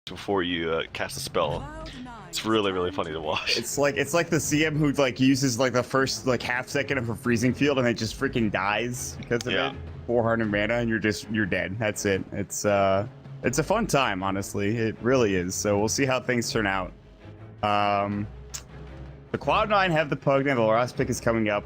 before you cast a spell. It's really funny to watch. It's like the CM who like uses like the first like half second of a freezing field and it just freaking dies because of it. 400 mana and you're dead. That's it. It's a fun time, honestly. It really is. So we'll see how things turn out. The Cloud9 have the Pug now. The last pick is coming up.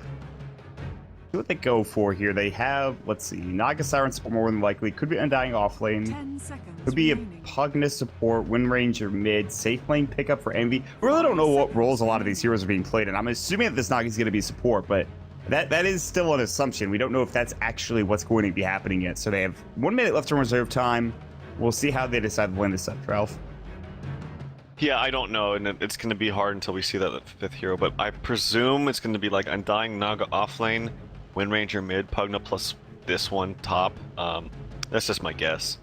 See what they go for here. They have, let's see, Naga Siren support more than likely. Could be Undying off lane. Could be a Pugna support, Wind Ranger mid, safe lane pickup for Envy. We really don't know what roles a lot of these heroes are being played in. I'm assuming that this Naga is going to be support, but that is still an assumption. We don't know if that's actually what's going to be happening yet. So they have 1 minute left in reserve time. We'll see how they decide to win this up, Ralph. Yeah, I don't know, and it's going to be hard until we see that fifth hero, but I presume it's going to be like Undying Naga off lane, Wind Ranger mid, Pugna plus this one top. That's just my guess.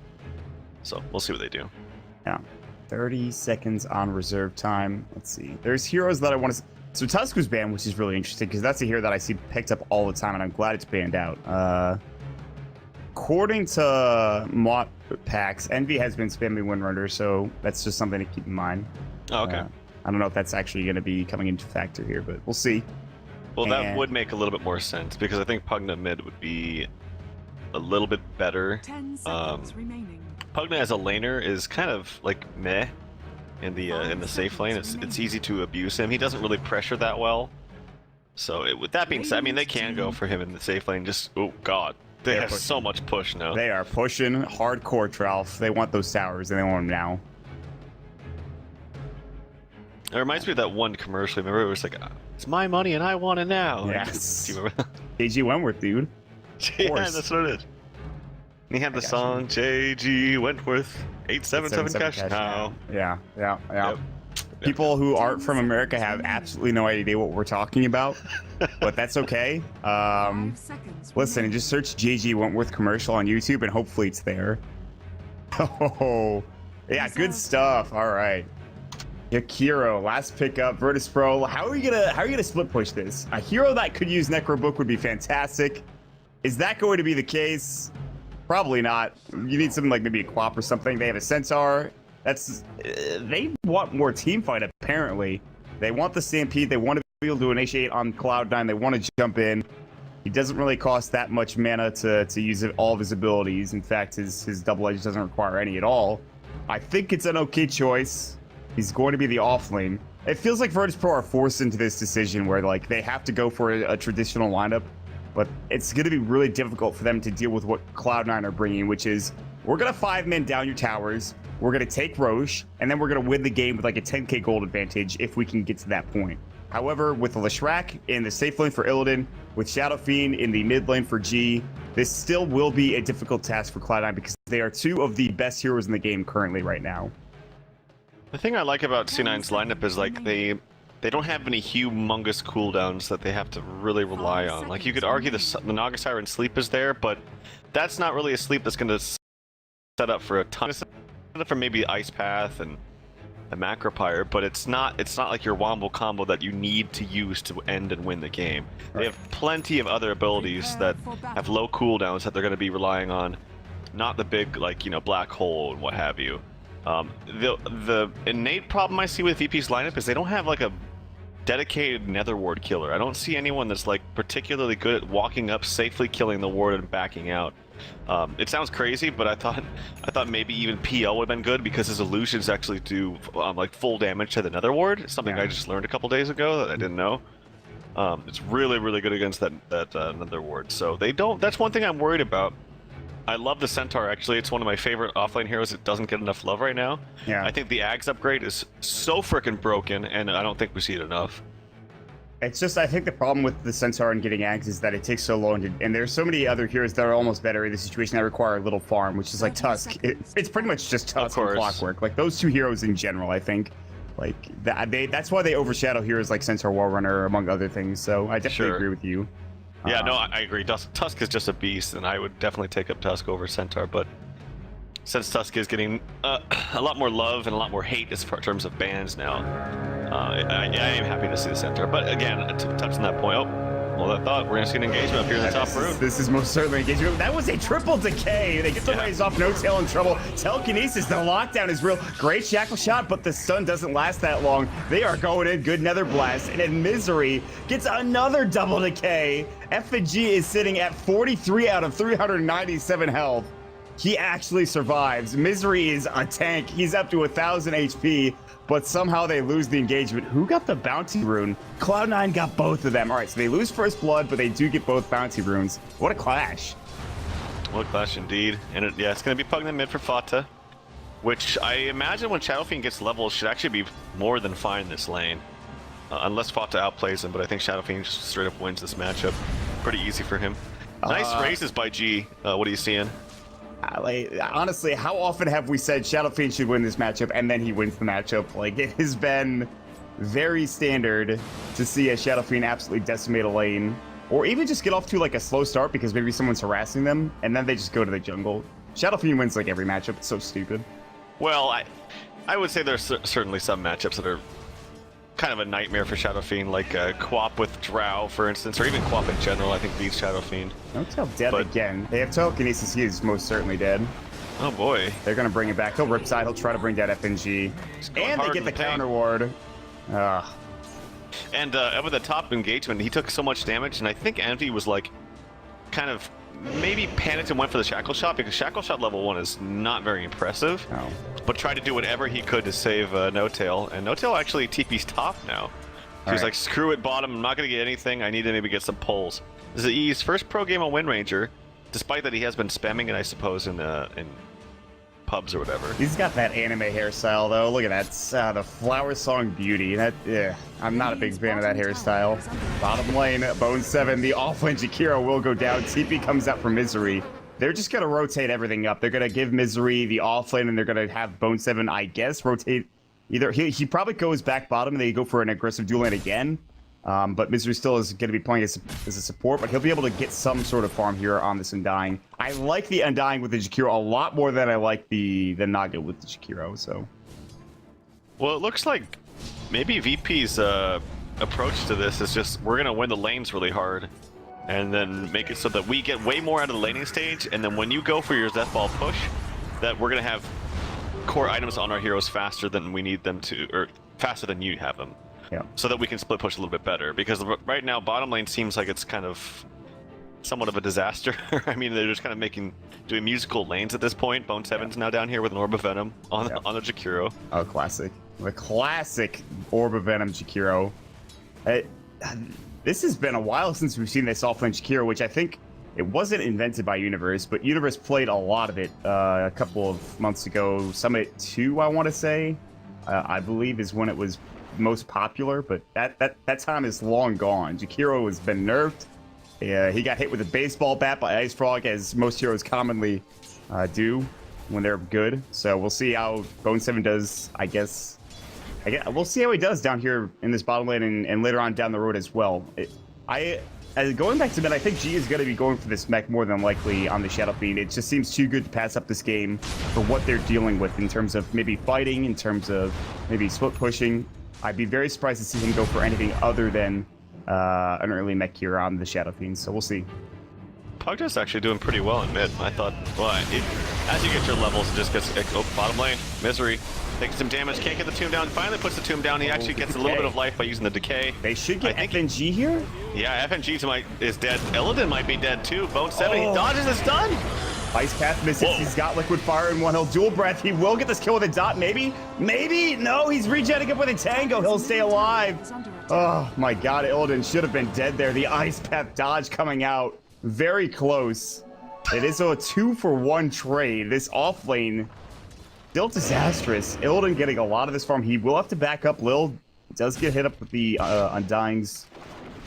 So we'll see what they do. Yeah. 30 seconds on reserve time. Let's see. There's heroes that I want to... So Tusk was banned, which is really interesting, because that's a hero that I see picked up all the time, and I'm glad it's banned out. According to Mott packs, Envy has been spamming Windrunner, so that's just something to keep in mind. Oh, okay. I don't know if that's actually going to be coming into factor here, but we'll see. Well, that would make a little bit more sense, because I think Pugna mid would be a little bit better. 10 seconds remaining. Pugna as a laner is kind of like meh in the safe lane. It's easy to abuse him. He doesn't really pressure that well. So with that being said, I mean, they can go for him in the safe lane. Just, oh god. They have so much push now. They are pushing hardcore, Ralph. They want those towers, and they want them now. It reminds me of that one commercial. Remember, it was like, it's my money, and I want it now. Yes. Do you remember that? JG Wentworth, dude. Yeah, that's what it is. And he had the song, JG Wentworth, 877 cash now. Yeah. Yep. People who aren't from America have absolutely no idea what we're talking about, but that's okay. Listen, just search JG Wentworth commercial on YouTube and hopefully it's there. Oh, yeah, good stuff. All right. Yakiro, last pickup, Virtus Pro. How are you gonna split push this? A hero that could use Necro Book would be fantastic. Is that going to be the case? Probably not. You need something like maybe a Quap or something. They have a Centaur. They want more team fight, apparently. They want the Stampede. They want to be able to initiate on Cloud9. They want to jump in. He doesn't really cost that much mana to use all of his abilities. In fact, his double edge doesn't require any at all. I think it's an okay choice. He's going to be the off lane. It feels like Virtus Pro are forced into this decision where like they have to go for a traditional lineup, but it's going to be really difficult for them to deal with what Cloud9 are bringing, which is we're going to 5-man down your towers. We're going to take Roche, and then we're going to win the game with like a 10k gold advantage if we can get to that point. However, with the Leshrac in the safe lane for Illidan, with Shadow Fiend in the mid lane for G, this still will be a difficult task for Cloud9 because they are two of the best heroes in the game currently right now. The thing I like about C9's lineup is like they don't have any humongous cooldowns that they have to really rely on. Like you could argue the Naga Siren sleep is there, but that's not really a sleep that's going to set up for a ton. It's for maybe Ice Path and a Macropyre, but it's not like your Wombo combo that you need to use to end and win the game. Right. They have plenty of other abilities that have low cooldowns that they're going to be relying on, not the big like black hole and what have you. The innate problem I see with VP's lineup is they don't have like a dedicated nether ward killer. I don't see anyone that's like particularly good at walking up, safely killing the ward and backing out. It sounds crazy, but I thought maybe even PL would have been good because his illusions actually do like full damage to the nether ward. Something I just learned a couple days ago that I didn't know. It's really good against that nether ward. So they don't. That's one thing I'm worried about. I love the Centaur, actually. It's one of my favorite offlane heroes. It doesn't get enough love right now. Yeah. I think the Ags upgrade is so freaking broken, and I don't think we see it enough. It's just, I think the problem with the Centaur and getting Ags is that it takes so long to, and there's so many other heroes that are almost better in the situation that require a little farm, which is like Tusk. It's pretty much just Tusk and Clockwork. Like those two heroes in general, I think. Like that's why they overshadow heroes like Centaur Warrunner, among other things. So I definitely agree with you. Yeah, no, I agree. Tusk is just a beast, and I would definitely take up Tusk over Centaur, but since Tusk is getting a lot more love and a lot more hate in terms of bans now, I am happy to see the Centaur. But again, to touch on that point, Well, I thought we're going to see an engagement up here in the top room. This is most certainly engagement. That was a triple decay. They get the raise off. No tail in trouble. Telekinesis. The lockdown is real. Great shackle shot, but the stun doesn't last that long. They are going in. Good nether blast. And then Misery gets another double decay. FNG is sitting at 43 out of 397 health. He actually survives. Misery is a tank. He's up to 1,000 HP. But somehow they lose the engagement. Who got the bounty rune? Cloud9 got both of them. All right, so they lose first blood, but they do get both bounty runes. What a clash. What a clash indeed. And yeah, it's going to be Pugna mid for Fata, which I imagine when Shadow Fiend gets levels should actually be more than fine in this lane. Unless Fata outplays him, but I think Shadow Fiend just straight up wins this matchup. Pretty easy for him. Nice raises by G. What are you seeing? Like, honestly, how often have we said Shadow Fiend should win this matchup and then he wins the matchup? Like, it has been very standard to see a Shadow Fiend absolutely decimate a lane, or even just get off to like a slow start because maybe someone's harassing them and then they just go to the jungle. Shadow Fiend wins like every matchup. It's so stupid. Well, I would say there's certainly some matchups that are kind of a nightmare for Shadow Fiend, like Quap with Drow, for instance, or even Quap in general, I think beats Shadow Fiend. No tail dead again. They have telekinesis. He is most certainly dead. Oh boy. They're going to bring it back. He'll Ripside. He'll try to bring down FNG. And they get the counter ward. And over the top engagement, he took so much damage, and I think Envy was like, kind of, maybe panicked and went for the Shackle Shot, because Shackle Shot level 1 is not very impressive. Oh. But tried to do whatever he could to save No Tail, and No Tail actually TP's top now. He was like, screw it, bottom, I'm not going to get anything, I need to maybe get some pulls. This is his first pro game on Wind Ranger, despite that he has been spamming it, I suppose, in pubs or whatever. He's got that anime hairstyle, though. Look at that, the Flower Song Beauty. That, I'm not a big fan of that hairstyle. Bottom lane, Bone 7, the offlane Jakiro will go down. TP comes out for Misery. They're just going to rotate everything up. They're going to give Misery the offlane, and they're going to have Bone 7, I guess, rotate. Either he probably goes back bottom, and they go for an aggressive dual lane again. But Misery still is going to be playing as a support, but he'll be able to get some sort of farm here on this Undying. I like the Undying with the Jakiro a lot more than I like the Naga with the Jakiro, so. Well, it looks like maybe VP's approach to this is just, we're going to win the lanes really hard, and then make it so that we get way more out of the laning stage, and then when you go for your Death Ball push, that we're going to have core items on our heroes faster than we need them to, or faster than you have them. Yeah. So that we can split push a little bit better, because right now bottom lane seems like it's kind of somewhat of a disaster. I mean, they're just kind of doing musical lanes at this point. Bone 7's now down here with an Orb of Venom on the Jakiro. Oh, classic. The classic Orb of Venom Jakiro. This has been a while since we've seen this offlane Jakiro, which I think it wasn't invented by Universe, but Universe played a lot of it a couple of months ago. Summit 2, I want to say, I believe, is when it was most popular, but that time is long gone. Jakiro has been nerfed. He got hit with a baseball bat by Ice Frog, as most heroes commonly do when they're good. So we'll see how Bone 7 does, I guess. We'll see how he does down here in this bottom lane and later on down the road as well. Going back to mid, I think G is going to be going for this mech more than likely on the Shadow Fiend. It just seems too good to pass up this game for what they're dealing with in terms of maybe fighting, in terms of maybe split pushing. I'd be very surprised to see him go for anything other than an early mech here on the Shadow Fiend, so we'll see. Pugna's actually doing pretty well in mid. I thought, well, as you get your levels, it just gets, bottom lane, Misery, takes some damage, can't get the tomb down, finally puts the tomb down, he actually gets a little bit of life by using the decay. They should get FNG here? Yeah, FNG is dead. Illidan might be dead too. Bone 7, he dodges, it's done! Ice Path misses. He's got Liquid Fire in one. He'll dual breath. He will get this kill with a dot. Maybe. No, he's regenerating up with a Tango. He'll stay alive. Oh my god, Illidan should have been dead there. The Ice Path dodge coming out. Very close. It is a 2-for-1 trade. This offlane still disastrous. Illidan getting a lot of this farm. He will have to back up. Lil does get hit up with the Undyings.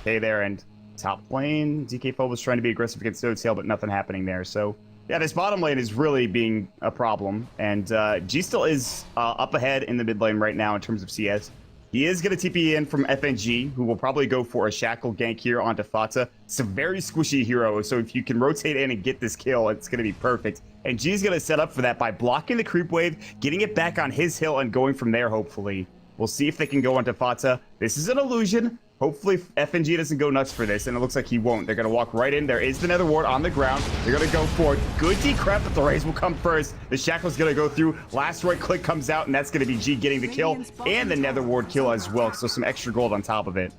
Okay, there, and top lane. DK Foe was trying to be aggressive against No Tail, but nothing happening there. So yeah, this bottom lane is really being a problem, and G still is up ahead in the mid lane right now in terms of CS. He is going to TP in from FNG, who will probably go for a Shackle gank here onto Fata. It's a very squishy hero, so if you can rotate in and get this kill, it's going to be perfect. And G's going to set up for that by blocking the creep wave, getting it back on his hill, and going from there, hopefully. We'll see if they can go onto Fata. This is an illusion. Hopefully FNG doesn't go nuts for this, and it looks like he won't. They're going to walk right in. There is the Nether Ward on the ground. They're going to go for it. Good decrep, but the Raze will come first. The Shackle's going to go through. Last right click comes out, and that's going to be G getting the kill and the Nether Ward kill as well. So some extra gold on top of it.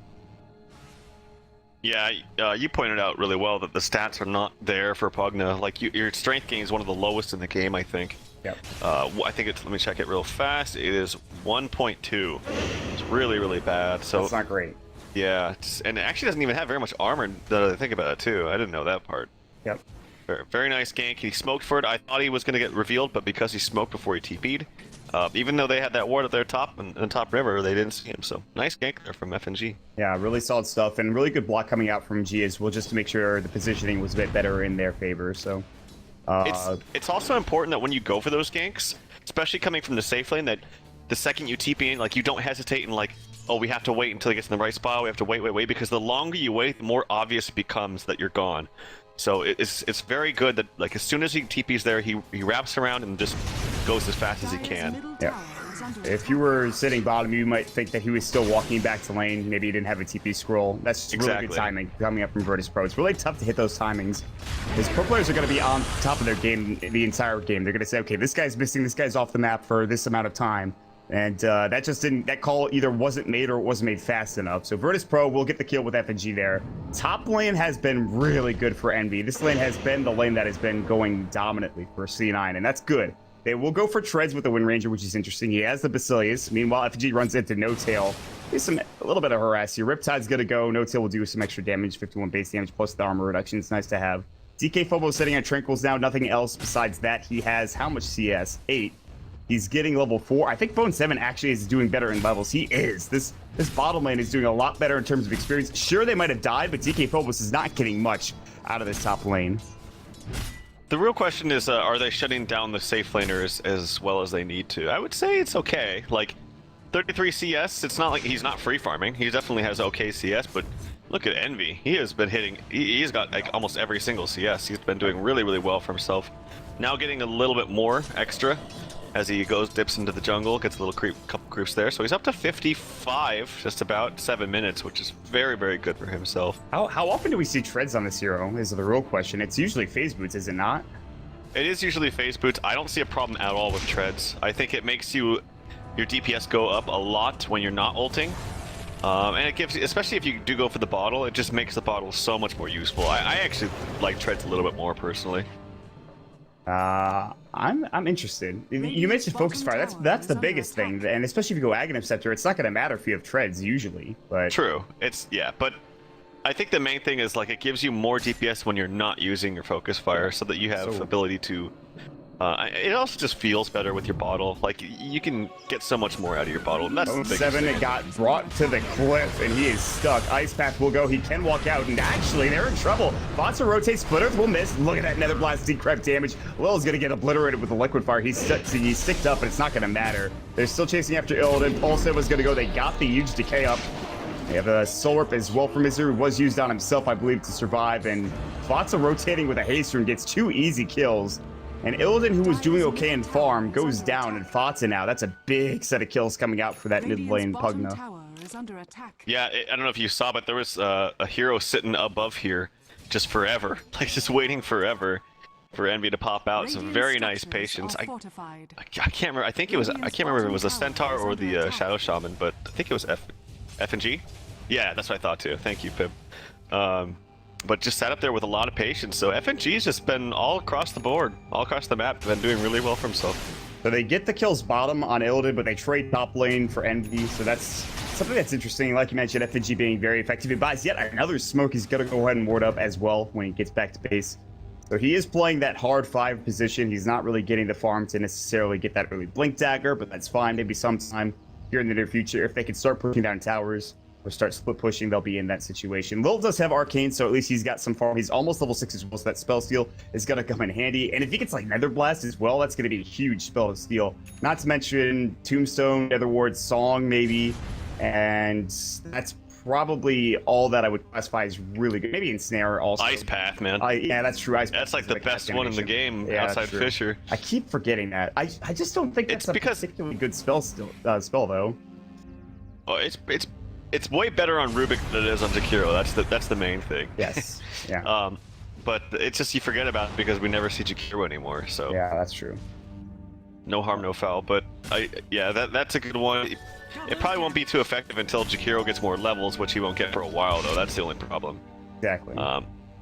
Yeah, you pointed out really well that the stats are not there for Pugna. Like, your strength gain is one of the lowest in the game, I think. Yep. I think it's, let me check it real fast. It is 1.2. It's really, really bad. So that's not great. Yeah, and it actually doesn't even have very much armor, that I think about it too. I didn't know that part. Yep. Very, very nice gank. He smoked for it. I thought he was going to get revealed, but because he smoked before he TP'd, even though they had that ward at their top and top river, they didn't see him. So nice gank there from FNG. Yeah, really solid stuff, and really good block coming out from G as well, just to make sure the positioning was a bit better in their favor. So it's also important that when you go for those ganks, especially coming from the safe lane, that the second you TP in, like, you don't hesitate and like, oh, we have to wait until he gets in the right spot. We have to wait, because the longer you wait, the more obvious it becomes that you're gone. So it's very good that, like, as soon as he TP's there, he wraps around and just goes as fast as he can. Yeah. If you were sitting bottom, you might think that he was still walking back to lane. Maybe he didn't have a TP scroll. That's just really good timing coming up from Virtus Pro. It's really tough to hit those timings, because pro players are going to be on top of their game the entire game. They're going to say, okay, this guy's missing, this guy's off the map for this amount of time. And that just didn't, that call either wasn't made or it wasn't made fast enough. So Virtus Pro will get the kill with FNG there. Top lane has been really good for Envy. This lane has been the lane that has been going dominantly for C9, and that's good. They will go for treads with the Wind Ranger, which is interesting. He has the Basilius. Meanwhile, FNG runs into No Tail. There's a little bit of harass here. Riptide's gonna go. No Tail will do some extra damage, 51 base damage plus the armor reduction. It's nice to have. DK Phobo sitting on Tranquils now. Nothing else besides that. He has how much CS? 8. He's getting level 4. I think Bone 7 actually is doing better in levels. He is. This bottom lane is doing a lot better in terms of experience. Sure, they might have died, but DK Phobos is not getting much out of this top lane. The real question is, are they shutting down the safe laners as well as they need to? I would say it's okay. Like, 33 CS, it's not like he's not free farming. He definitely has okay CS, but look at Envy. He has been hitting, he's got like almost every single CS. He's been doing really, really well for himself. Now getting a little bit more extra as he dips into the jungle, gets a little couple creeps there. So he's up to 55, just about 7 minutes, which is very, very good for himself. How often do we see treads on this hero is the real question. It's usually phase boots, is it not? It is usually phase boots. I don't see a problem at all with treads. I think it makes your DPS go up a lot when you're not ulting. And it gives, especially if you do go for the bottle, it just makes the bottle so much more useful. I actually like treads a little bit more personally. I'm interested. You mentioned focus fire. That's the biggest thing, and especially if you go Aghanim Scepter, it's not going to matter if you have treads usually. But true, but I think the main thing is, like, it gives you more DPS when you're not using your focus fire, so that you have ability to. It also just feels better with your bottle. Like, you can get so much more out of your bottle. And that's the 7 it got brought to the cliff, and he is stuck. Ice Path will go. He can walk out, and actually, they're in trouble. Botsa rotates. Splitters will miss. Look at that Nether Blast decrep damage. Lil's going to get obliterated with the Liquid Fire. He's sticked up, but it's not going to matter. They're still chasing after Illidan. Pulse was going to go. They got the huge decay up. They have a Soul Rip as well from Misery. Was used on himself, I believe, to survive. And Botsa rotating with a haste rune gets 2 easy kills. And Illidan, who was doing okay in farm, goes down, and Fatsa now. That's a big set of kills coming out for that mid lane Pugna. Yeah, I don't know if you saw, but there was a hero sitting above here just forever. Like, just waiting forever for Envy to pop out. Some very nice patience. I can't remember. I can't remember if it was a Centaur or the Shadow Shaman, but I think it was FNG? Yeah, that's what I thought too. Thank you, Pip. But just sat up there with a lot of patience. So FNG's just been all across the board, all across the map, been doing really well for himself. So they get the kills bottom on Illidan, but they trade top lane for Envy. So that's something that's interesting. Like you mentioned, FNG being very effective. He buys yet another smoke. He's going to go ahead and ward up as well when he gets back to base. So he is playing that hard 5 position. He's not really getting the farm to necessarily get that early Blink Dagger, but that's fine. Maybe sometime here in the near future, if they can start pushing down towers or start split pushing, they'll be in that situation. Lil does have Arcane, so at least he's got some farm. He's almost level 6 as well, so that spell steal is going to come in handy. And if he gets like Nether Blast as well, that's going to be a huge spell to steal. Not to mention Tombstone, Nether Ward, Song maybe, and that's probably all that I would classify as really good. Maybe Ensnare also. Ice Path, man. Yeah, that's true. Ice Path that's like the best one in the game, outside Fissure. I keep forgetting that. I just don't think that's a particularly good spell though. Oh, it's way better on Rubik than it is on Jakiro. That's the main thing. Yes. Yeah. But it's just you forget about it because we never see Jakiro anymore. So Yeah, that's true. no harm, no foul. But that's a good one. It probably won't be too effective until Jakiro gets more levels, which he won't get for a while though. That's the only problem. Exactly.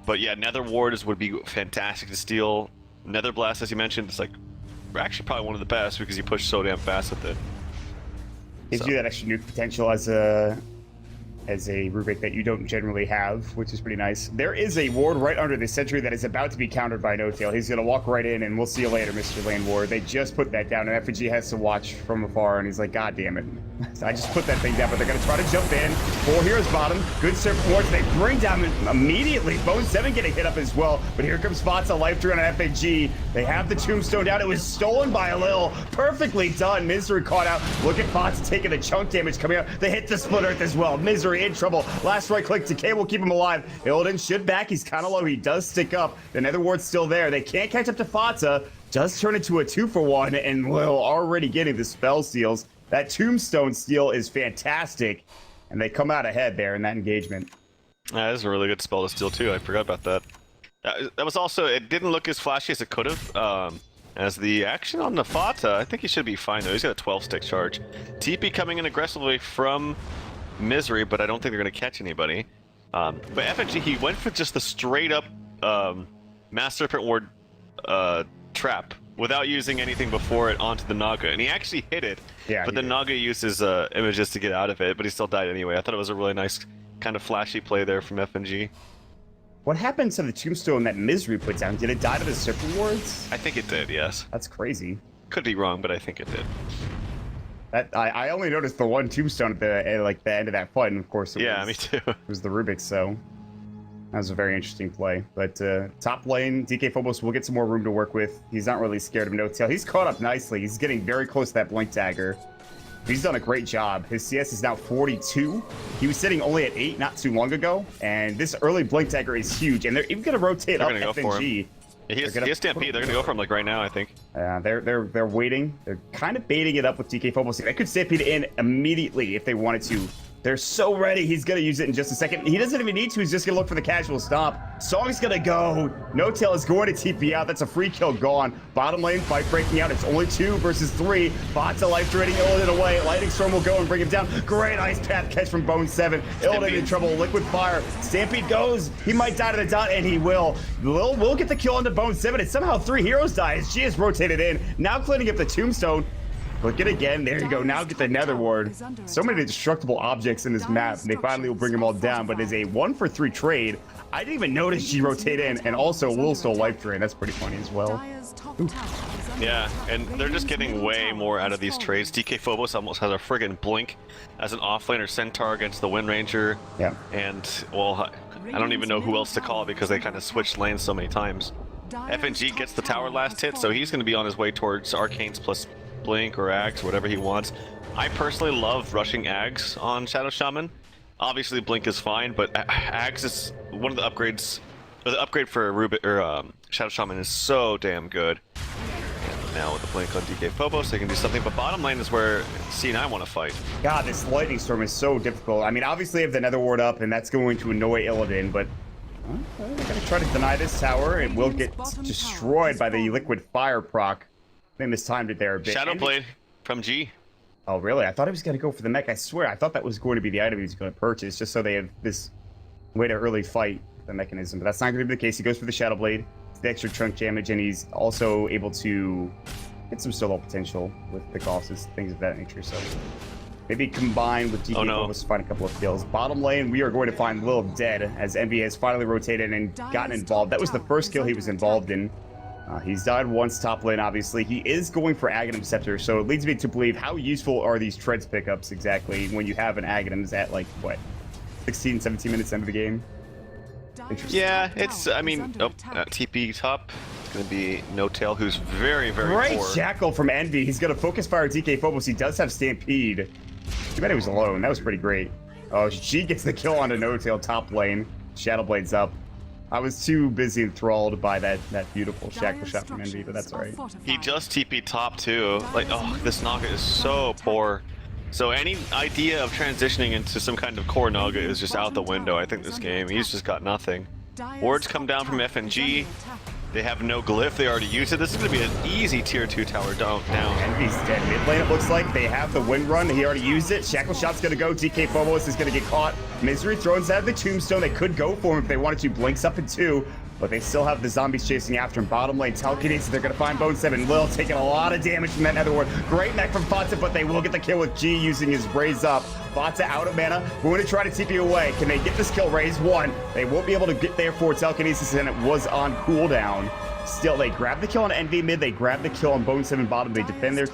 But yeah, Nether Ward would be fantastic to steal. Nether Blast, as you mentioned, is like actually probably one of the best because you push so damn fast with it. Gives you that extra nuke potential as a Rubik that you don't generally have, which is pretty nice. There is a ward right under the sentry that is about to be countered by No Tail. He's going to walk right in, and we'll see you later, Mr. Lane Ward. They just put that down, and FG has to watch from afar, and he's like, God damn it. I just put that thing down, but they're going to try to jump in. 4 heroes bottom. Good serve wards. They bring down immediately. Bone 7 getting hit up as well, but here comes Fatsa, life drain on FAG. They have the tombstone down. It was stolen by a Lil. Perfectly done. Misery caught out. Look at Fatsa taking the chunk damage coming out. They hit the split earth as well. Misery in trouble. Last right click. Decay will keep him alive. Illidan should back. He's kind of low. He does stick up. The Nether Ward's still there. They can't catch up to Fatsa. Does turn into a 2-for-1, and Lil already getting the spell steals. That tombstone steal is fantastic, and they come out ahead there in that engagement. That is a really good spell to steal too. I forgot about that. That was also, it didn't look as flashy as it could have. As the action on the Fata, I think he should be fine though. He's got a 12-stick charge. TP coming in aggressively from Misery, but I don't think they're going to catch anybody. But FNG, he went for just the straight up Mass Serpent Ward trap without using anything before it onto the Naga, and he actually hit it. Yeah, but the Naga used his images to get out of it, but he still died anyway. I thought it was a really nice kind of flashy play there from FNG. What happened to the tombstone that Misery put down? Did it die to the Serpent Wards? I think it did, yes. That's crazy. Could be wrong, but I think it did. That I only noticed the one tombstone at the end of that fight, and of course it me too. It was the Rubik, so that was a very interesting play. But top lane, DK Phobos will get some more room to work with. He's not really scared of No Tail. He's caught up nicely. He's getting very close to that Blink Dagger. He's done a great job. His CS is now 42. He was sitting only at 8 not too long ago, and this early Blink Dagger is huge. And they're even going to rotate up FNG. He has Stampede. They're going to go for him like right now, I think. They're waiting. They're kind of baiting it up with DK Phobos. They could Stampede in immediately if they wanted to. They're so ready. He's going to use it in just a second. He doesn't even need to. He's just going to look for the casual stop. Song's going to go. No Tail is going to TP out. That's a free kill gone. Bottom lane fight breaking out. It's only 2 versus 3. Bot's life draining Illidan away. Lightning Storm will go and bring him down. Great ice path catch from Bone 7. Illidan in trouble. Liquid fire. Stampede goes. He might die to the dot, and he will. Lil will get the kill onto Bone 7, and somehow 3 heroes die as she is rotated in. Now cleaning up the tombstone. Look at it again. There you go. Now get the Nether Ward. So many destructible objects in this map. And they finally will bring them all down. But it's a 1-for-3 trade. I didn't even notice she rotate in. And also, Will still life drain. That's pretty funny as well. Ooh. Yeah, and they're just getting way more out of these trades. DK Phobos almost has a friggin' blink as an offlaner centaur against the Wind Ranger. Yeah. And, well, I don't even know who else to call because they kind of switched lanes so many times. FNG gets the tower last hit, so he's going to be on his way towards Arcanes plus Blink or Ags, whatever he wants. I personally love rushing Ags on Shadow Shaman. Obviously Blink is fine, but Ags is one of the upgrades. Or the upgrade for Rubik or Shadow Shaman is so damn good. And now with the Blink on DK Phobos, they can do something. But bottom lane is where C9 want to fight. God, this Lightning Storm is so difficult. I mean, obviously they have the Nether Ward up, and that's going to annoy Illidan, but they're going to try to deny this tower. It will get destroyed by the Liquid Fire proc. They mistimed it there a bit. Shadow Blade from G. Oh, really? I thought he was going to go for the mech. I swear, I thought that was going to be the item he was going to purchase, just so they have this way to early fight the mechanism. But that's not going to be the case. He goes for the Shadow Blade, the extra chunk damage, and he's also able to get some solo potential with pickoffs, things of that nature. So maybe combined with DK Phobos to find a couple of kills. Bottom lane, we are going to find Lil dead as Envy has finally rotated and gotten involved. That was the first kill he was involved in. He's died once top lane, obviously. He is going for Aghanim Scepter, so it leads me to believe how useful are these Treads pickups exactly when you have an Aghanim's at, like, what, 16, 17 minutes into the game? Yeah, it's, I mean, TP top. It's going to be No Tail, who's very, very Great poor. Shackle from Envy. He's going to focus fire DK Phobos. He does have Stampede. Too bad he was alone. That was pretty great. Oh, she gets the kill onto No Tail top lane. Shadow Blade's up. I was too busy enthralled by that beautiful shackle shot from Envy, but that's alright. He just TP top too. Like, oh, this Naga is so poor. So any idea of transitioning into some kind of core Naga is just out the window, I think, this game. He's just got nothing. Wards come down from FNG. They have no glyph. They already used it. This is going to be an easy tier 2 tower down. Envy's dead mid lane, it looks like. They have the wind run. He already used it. Shackle shot's going to go. DK Phobos is going to get caught. Misery throws out the tombstone. They could go for him if they wanted to. Blinks up in 2. But they still have the zombies chasing after him. Bottom lane, telekinesis, they're going to find Bone 7. Lil taking a lot of damage from that Netherward. Great mech from Fata, but they will get the kill with G using his Raise Up. Fata out of mana. We're going to try to TP away. Can they get this kill? Raise 1. They won't be able to get there for telekinesis, and it was on cooldown. Still, they grab the kill on Envy mid. They grab the kill on Bone 7 bottom. They defend their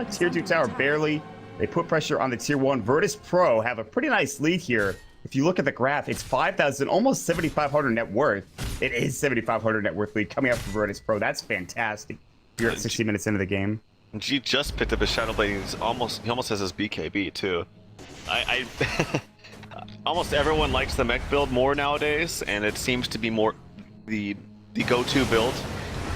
tier 2 tower barely. They put pressure on the tier 1. Virtus Pro have a pretty nice lead here. If you look at the graph, it's 5,000, almost 7,500 net worth. It is 7,500 net worth lead coming up from Virtus Pro. That's fantastic. You're at 60 minutes into the game. G just picked up his Shadow Blade. He almost has his BKB too. I almost everyone likes the mech build more nowadays, and it seems to be more the go-to build.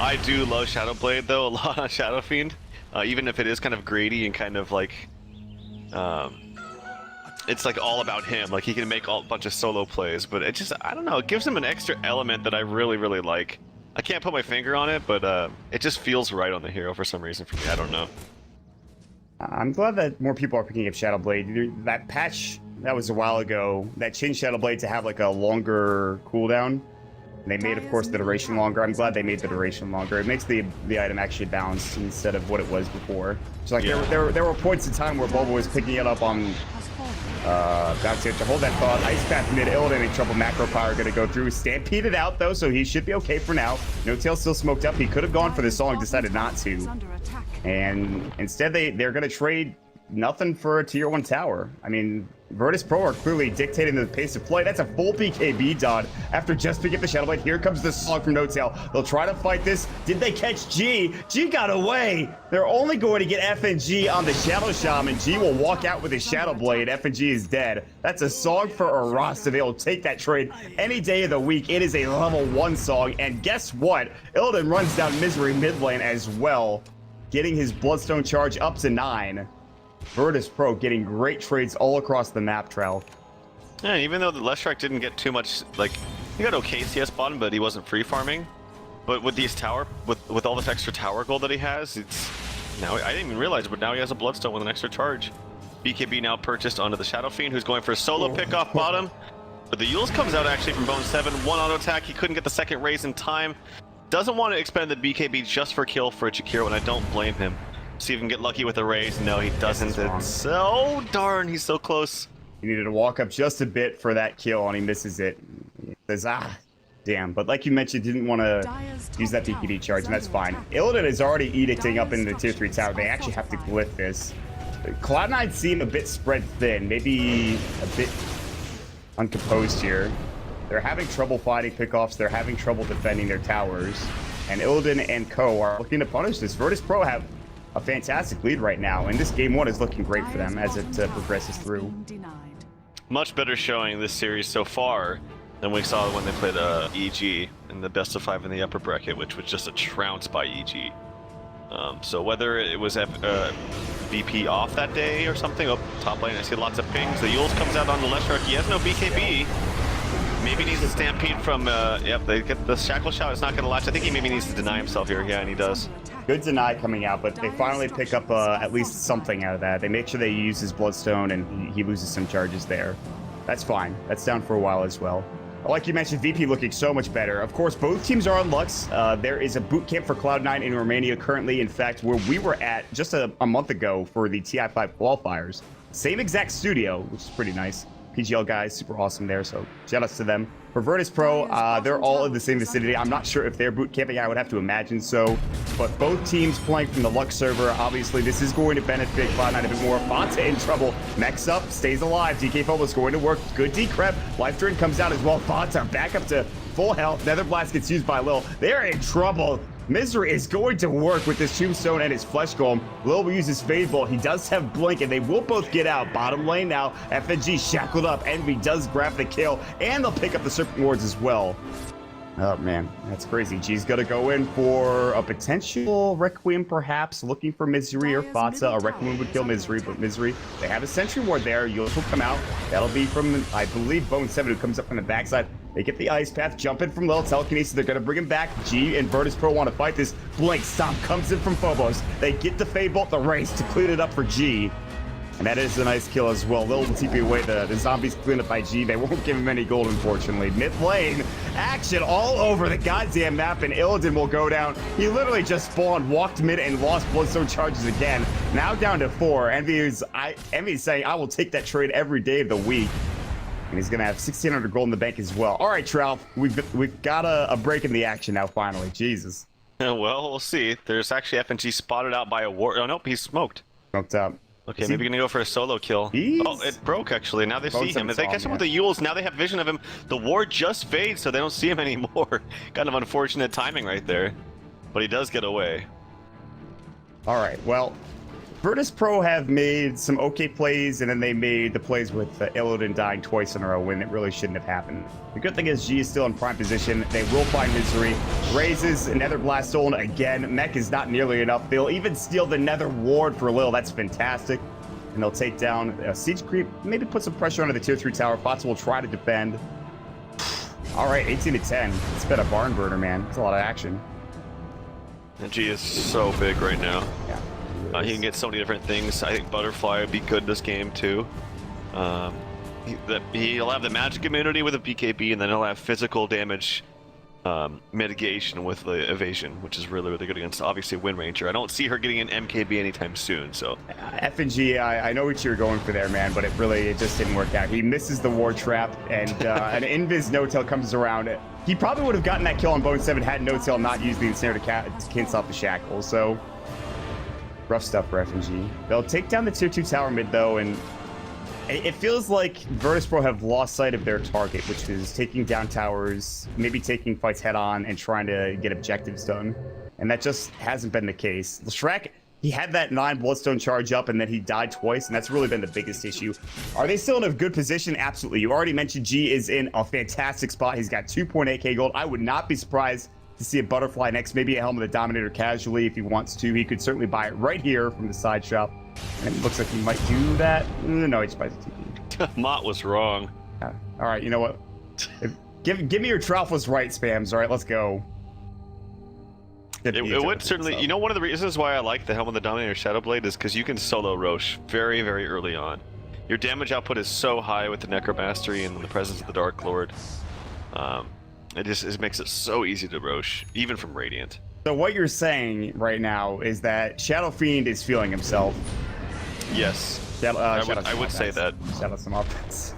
I do love Shadow Blade though a lot on Shadow Fiend, even if it is kind of greedy and kind of like. It's like all about him. Like he can make a bunch of solo plays, but it just, I don't know, it gives him an extra element that I really, really like. I can't put my finger on it, but it just feels right on the hero for some reason for me. I don't know. I'm glad that more people are picking up Shadow Blade. That patch that was a while ago that changed Shadow Blade to have like a longer cooldown. They made, of course, the duration longer. I'm glad they made the duration longer. It makes the item actually bounce instead of what it was before. So like there were points in time where Boba was picking it up on. That's it. To hold that thought. Ice Path mid, Illidan in trouble. Macro Power going to go through. Stampeded out though, so he should be okay for now. No Tail still smoked up. He could have gone for this song, decided not to. And instead they're going to trade nothing for a tier 1 tower. I mean, Virtus Pro are clearly dictating the pace of play. That's a full BKB dot after just picking up the Shadow Blade. Here comes the slug from No Tail. They'll try to fight this. Did they catch G? G got away. They're only going to get FNG on the Shadow Shaman. G will walk out with his Shadow Blade. FNG is dead. That's a song for Arasta. They'll take that trade any day of the week. It is a level 1 song. And guess what? Illidan runs down Misery mid lane as well, getting his Bloodstone charge up to 9. Virtus Pro getting great trades all across the map, Trell. Yeah, even though the Leshrac didn't get too much, like, he got okay CS bottom, but he wasn't free farming. But with these with all this extra tower gold that he has, it's now I didn't even realize, but now he has a Bloodstone with an extra charge. BKB now purchased onto the Shadow Fiend, who's going for a solo pick off bottom. But the Yules comes out actually from Bone 7, 1 auto attack. He couldn't get the second raise in time. Doesn't want to expend the BKB just for kill for Chikiro, and I don't blame him. See if he can get lucky with a raise. No, he doesn't. It's so darn, he's so close. He needed to walk up just a bit for that kill, and he misses it. He says, damn. But like you mentioned, didn't want to use that BKB charge, and that's fine. Illidan is already edicting up in the tier 3 tower. They actually have to glyph this. Cloud9 seem a bit spread thin, maybe a bit uncomposed here. They're having trouble fighting pickoffs. They're having trouble defending their towers. And Illidan and co are looking to punish this. Virtus Pro have a fantastic lead right now, and this game 1 is looking great for them as it progresses through. Much better showing this series so far than we saw when they played EG in the best of 5 in the upper bracket, which was just a trounce by EG. So whether it was VP off that day or something, up top lane I see lots of pings. The Yules comes out on the Leshrac. He has no BKB. Maybe needs a stampede from, yep, they get the shackle shot. It's not going to latch. I think he maybe needs to deny himself here. Yeah, and he does. Good deny coming out, but they finally pick up at least something out of that. They make sure they use his Bloodstone, and he loses some charges there. That's fine. That's down for a while as well. Like you mentioned, VP looking so much better. Of course, both teams are on Lux. There is a boot camp for Cloud9 in Romania currently. In fact, where we were at just a month ago for the TI5 qualifiers. Same exact studio, which is pretty nice. PGL guys, super awesome there, so shout outs to them. For Virtus Pro, they're all in the same vicinity. I'm not sure if they're boot camping. I would have to imagine so. But both teams playing from the Lux server. Obviously, this is going to benefit Cloud9 a bit more. Fata in trouble. Mechs up, stays alive. DK Phobos going to work. Good decrep. Life Drain comes out as well. Fata back up to full health. Nether Blast gets used by Lil. They're in trouble. Misery is going to work with this Tombstone and his Flesh Golem. Lil will use his Fade Bolt. He does have Blink, and they will both get out. Bottom lane now. FNG shackled up. Envy does grab the kill, and they'll pick up the Serpent Wards as well. Oh, man, that's crazy. G's got to go in for a potential Requiem, perhaps, looking for Misery or Fatsa. A Requiem would kill Misery, but Misery, they have a Sentry Ward there. Euless will come out. That'll be from, I believe, Bone 7, who comes up from the backside. They get the Ice Path, jump in from Lil, telekinesis. They're going to bring him back. G and Virtus Pro want to fight this. Blink Stomp comes in from Phobos. They get the Fade Bolt, the race to clean it up for G. And that is a nice kill as well. Lil will TP away the zombies clean up by G. They won't give him any gold, unfortunately. Mid lane, action all over the goddamn map, and Illidan will go down. He literally just spawned, walked mid, and lost Bloodstone charges again. Now down to 4. Envy's saying, I will take that trade every day of the week. And he's going to have 1,600 gold in the bank as well. All right, Trout, we've got a break in the action now, finally. Jesus. Well, we'll see. There's actually FNG spotted out by a ward. Oh, nope, he's smoked. Smoked up. Okay, maybe gonna go for a solo kill. Oh, it broke actually. Now they see him. If they catch him with the Euls, now they have vision of him. The ward just fades, so they don't see him anymore. Kind of unfortunate timing right there. But he does get away. All right, well, Virtus Pro have made some okay plays, and then they made the plays with Illidan dying twice in a row when it really shouldn't have happened. The good thing is G is still in prime position. They will find Misery. Raises Nether Blast Stolen again. Mech is not nearly enough. They'll even steal the Nether Ward for Lil. That's fantastic. And they'll take down Siege Creep. Maybe put some pressure onto the tier 3 tower. Fatsa will try to defend. All right, 18 to 10. It's been a barn burner, man. It's a lot of action. And G is so big right now. Yeah. He can get so many different things. I think Butterfly would be good this game too. He'll have the magic immunity with a BKB, and then he'll have physical damage mitigation with the evasion, which is really, really good against, obviously, Wind Ranger. I don't see her getting an MKB anytime soon, so... FNG, I know what you were going for there, man, but it just didn't work out. He misses the ward trap, and an Invis no-tail comes around. He probably would have gotten that kill on Bone 7 had no-tail not used the ensnare to cancel off the shackle, so... Rough stuff for FNG. They'll take down the tier 2 tower mid, though, and it feels like Virtus Pro have lost sight of their target, which is taking down towers, maybe taking fights head-on, and trying to get objectives done. And that just hasn't been the case. Shrek, he had that 9 Bloodstone charge up, and then he died twice, and that's really been the biggest issue. Are they still in a good position? Absolutely. You already mentioned G is in a fantastic spot. He's got 2.8k gold. I would not be surprised to see a Butterfly next, maybe a Helm of the Dominator casually if he wants to. He could certainly buy it right here from the side shop. And it looks like he might do that. No, he just buys a TP. Mott was wrong. Yeah. All right, you know what? Give me your Trouthless right spams. All right, let's go. It would certainly... You know, one of the reasons why I like the Helm of the Dominator Shadowblade is because you can solo Rosh very, very early on. Your damage output is so high with the Necromastery and the presence of the Dark Lord. It makes it so easy to Rosh, even from Radiant. So what you're saying right now is that Shadow Fiend is feeling himself. Yes. I would say that. Shadow some offense.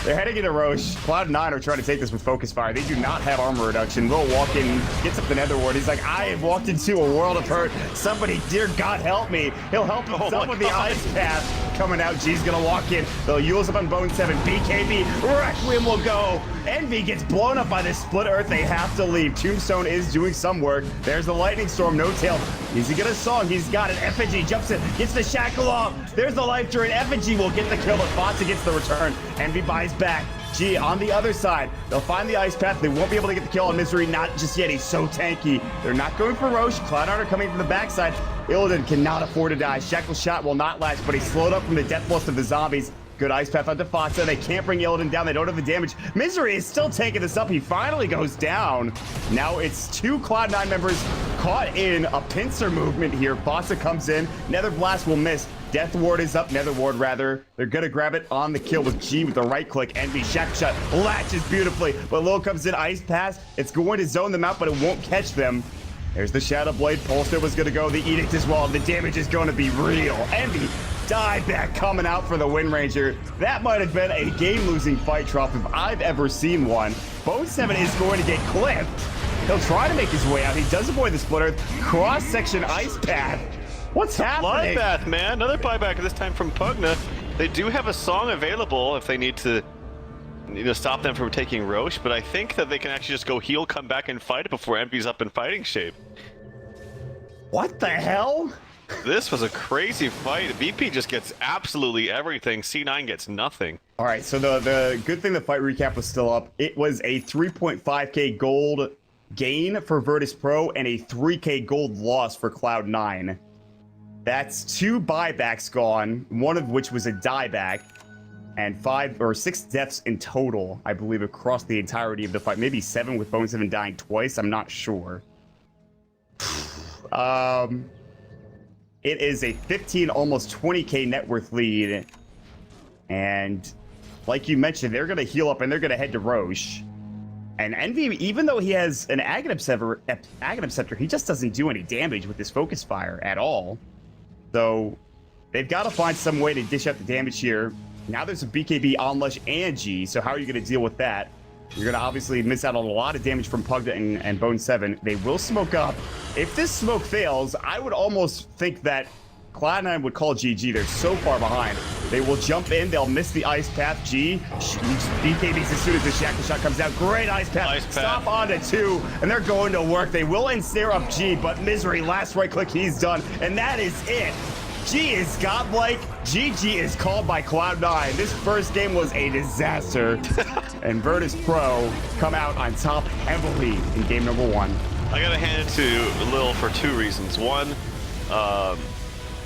They're heading into Roche. Cloud9 are trying to take this with Focus Fire. They do not have armor reduction. Will walk in, gets up the Nether Ward. He's like, I have walked into a world of hurt. Somebody, dear God, help me. He'll help himself with the Ice Path coming out. G's gonna walk in. They'll use up on Bone 7. BKB. Requiem will go. Envy gets blown up by this split earth. They have to leave. Tombstone is doing some work. There's the Lightning Storm. No tail. Is he gonna song? He's got it. FNG jumps in, gets the shackle off. There's the life drain. FNG will get the kill, but Fatsa gets the return. Envy buys back. G on the other side. They'll find the Ice Path. They won't be able to get the kill on Misery. Not just yet. He's so tanky. They're not going for Roche. Cloud9 are coming from the backside. Illidan cannot afford to die. Shackle shot will not last, but he's slowed up from the death lust of the zombies. Good Ice Path onto Fatsa. They can't bring Illidan down. They don't have the damage. Misery is still taking this up. He finally goes down. Now it's 2 Cloud9 members caught in a pincer movement here. Fatsa comes in. Nether Blast will miss. Death Ward is up. Nether Ward, rather. They're going to grab it on the kill with G with the right click. Envy Shackle Shot latches beautifully. But Lil comes in. Ice Pass. It's going to zone them out, but it won't catch them. There's the Shadow Blade. Polster was going to go. The Edict as well. The damage is going to be real. Envy dieback coming out for the Wind Ranger. That might have been a game-losing fight, Trough, if I've ever seen one. Bone 7 is going to get clipped. He'll try to make his way out. He does avoid the Split Earth. Cross-section Ice Path. What's happening? Bloodbath, man. Another buyback, this time from Pugna. They do have a song available if they need to stop them from taking Roche, but I think that they can actually just go heal, come back, and fight it before Envy's up in fighting shape. What the hell? This was a crazy fight. VP just gets absolutely everything. C9 gets nothing. All right, so the good thing the fight recap was still up. It was a 3.5k gold gain for Virtus Pro and a 3k gold loss for Cloud9. That's 2 buybacks gone, one of which was a dieback, and 5 or 6 deaths in total, I believe, across the entirety of the fight. Maybe 7 with Bone7 dying twice. I'm not sure. It is a 15, almost 20k net worth lead, and like you mentioned, they're going to heal up and they're going to head to Roche. And Envy, even though he has an Aghanim Scepter, he just doesn't do any damage with his Focus Fire at all. So they've got to find some way to dish out the damage here. Now there's a BKB on Lush and G, so how are you going to deal with that? You're going to obviously miss out on a lot of damage from Pugda and Bone7. They will smoke up. If this smoke fails, I would almost think that Cloud9 would call GG. They're so far behind. They will jump in. They'll miss the Ice Path. G. BKBs as soon as the Shackle Shot comes out. Great Ice Path. Ice Path. Stop onto 2, and they're going to work. They will ensnare up G, but Misery, last right click, he's done. And that is it. G is godlike. GG is called by Cloud9. This first game was a disaster. And Virtus Pro come out on top heavily in game number 1. I gotta hand it to Lil for 2 reasons. One,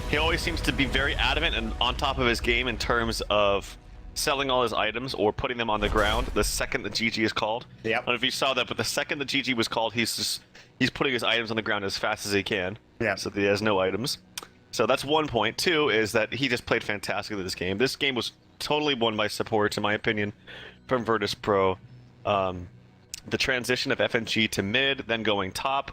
he always seems to be very adamant and on top of his game in terms of selling all his items or putting them on the ground the second the GG is called. Yep. I don't know if you saw that, but the second the GG was called, he's putting his items on the ground as fast as he can. Yeah. So that he has no items. So that's 1 point. 2 is that he just played fantastically this game. This game was totally won by support, in my opinion, from Virtus Pro. The transition of FNG to mid, then going top,